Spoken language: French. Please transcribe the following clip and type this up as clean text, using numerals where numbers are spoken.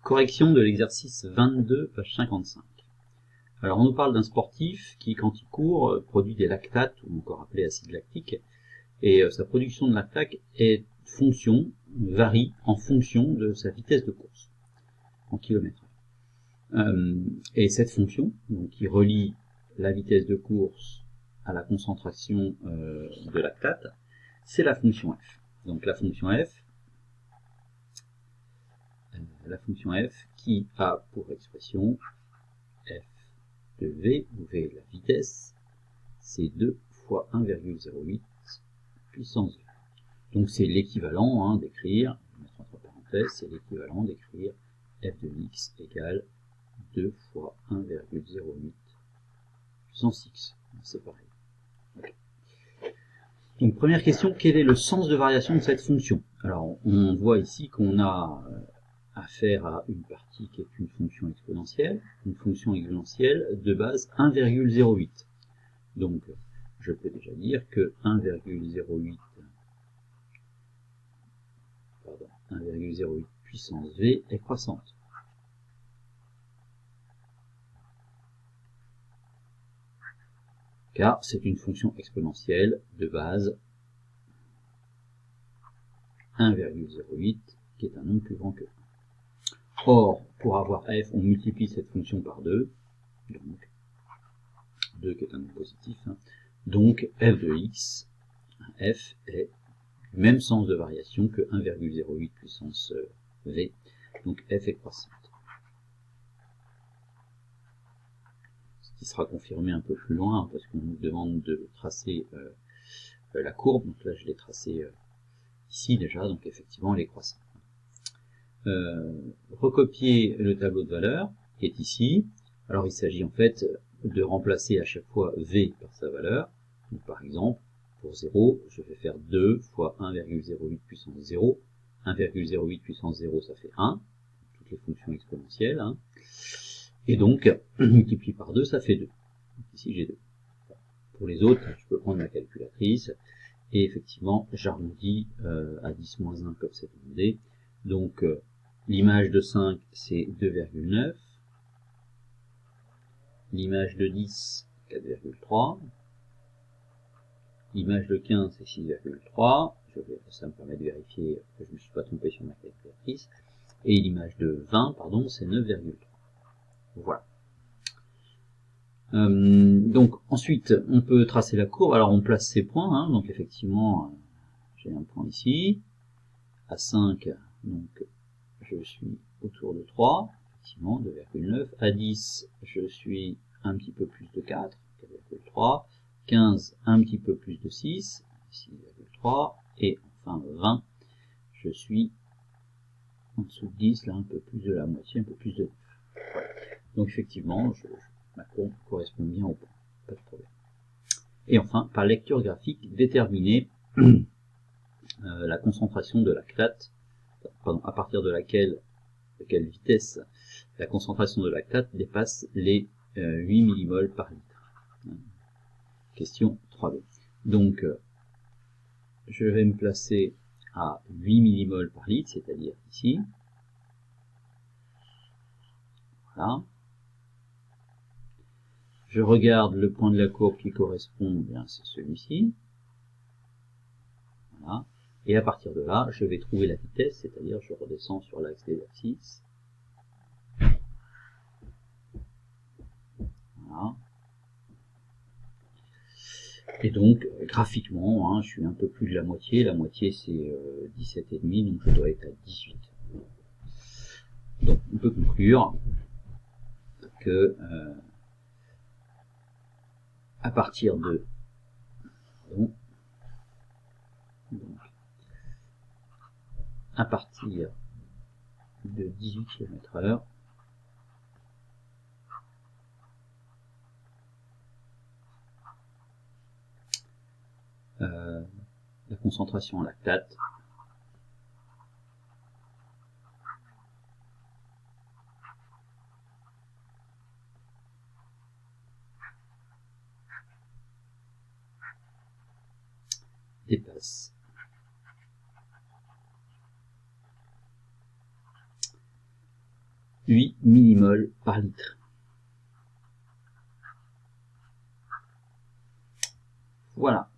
Correction de l'exercice 22, page 55. Alors on nous parle d'un sportif qui, quand il court, produit des lactates, ou encore appelé acide lactique, et sa production de lactate varie en fonction de sa vitesse de course, en kilomètres. Et cette fonction, donc, qui relie la vitesse de course à la concentration de lactate, c'est la fonction f. Donc la fonction f qui a pour expression f de v, où v est la vitesse, c'est 2 fois 1,08 puissance 2. Donc c'est l'équivalent d'écrire, je vais mettre entre parenthèses, c'est l'équivalent d'écrire f de x égale 2 fois 1,08 puissance x. C'est pareil. Okay. Donc première question, quel est le sens de variation de cette fonction? Alors on voit ici qu'on a affaire à une partie qui est une fonction exponentielle de base 1,08. Donc je peux déjà dire que 1,08 puissance v est croissante. Car c'est une fonction exponentielle de base 1,08 qui est un nombre plus grand que 1. Or, pour avoir f, on multiplie cette fonction par 2, donc 2 qui est un nombre positif, donc f de x, f est du même sens de variation que 1,08 puissance v, donc f est croissante. Ce qui sera confirmé un peu plus loin, parce qu'on nous demande de tracer la courbe, donc là je l'ai tracée ici déjà, donc effectivement elle est croissante. Recopier le tableau de valeur qui est ici. Alors il s'agit en fait de remplacer à chaque fois v par sa valeur. Donc, par exemple, pour 0, je vais faire 2 fois 1,08 puissance 0. 1,08 puissance 0, ça fait 1. Toutes les fonctions exponentielles. Et donc, multiplié par 2, ça fait 2. Donc, ici, j'ai 2. Pour les autres, je peux prendre ma calculatrice. Et effectivement, j'arrondis à 10 moins 1 comme c'est demandé. Donc, l'image de 5, c'est 2,9. L'image de 10, 4,3. L'image de 15, c'est 6,3. Ça me permet de vérifier que je ne me suis pas trompé sur ma calculatrice. Et l'image de 20, pardon, c'est 9,3. Voilà. Donc, ensuite, on peut tracer la courbe. Alors, on place ces points. Donc, effectivement, j'ai un point ici. À 5, donc, je suis autour de 3. Effectivement, 2,9. À 10, je suis un petit peu plus de 4, 4,3. 15, un petit peu plus de 6, 6,3. Et enfin 20, je suis en dessous de 10, là un peu plus de la moitié, un peu plus de 9. Voilà. Donc effectivement, ma courbe correspond bien au point, pas de problème. Et enfin, par lecture graphique, déterminer la concentration de lactate, à partir de quelle vitesse la concentration de lactate dépasse les 8 millimoles par litre. Question 3b. Donc, je vais me placer à 8 millimoles par litre, c'est-à-dire ici. Voilà. Je regarde le point de la courbe qui correspond, bien c'est celui-ci. Voilà. Et à partir de là, je vais trouver la vitesse, c'est-à-dire je redescends sur l'axe des abscisses. Voilà. Et donc, graphiquement, je suis un peu plus de la moitié. La moitié, c'est 17,5, donc je dois être à 18. Donc, on peut conclure que à partir de à partir de 18 km/h, la concentration en lactate dépasse 8 millimoles par litre. Voilà.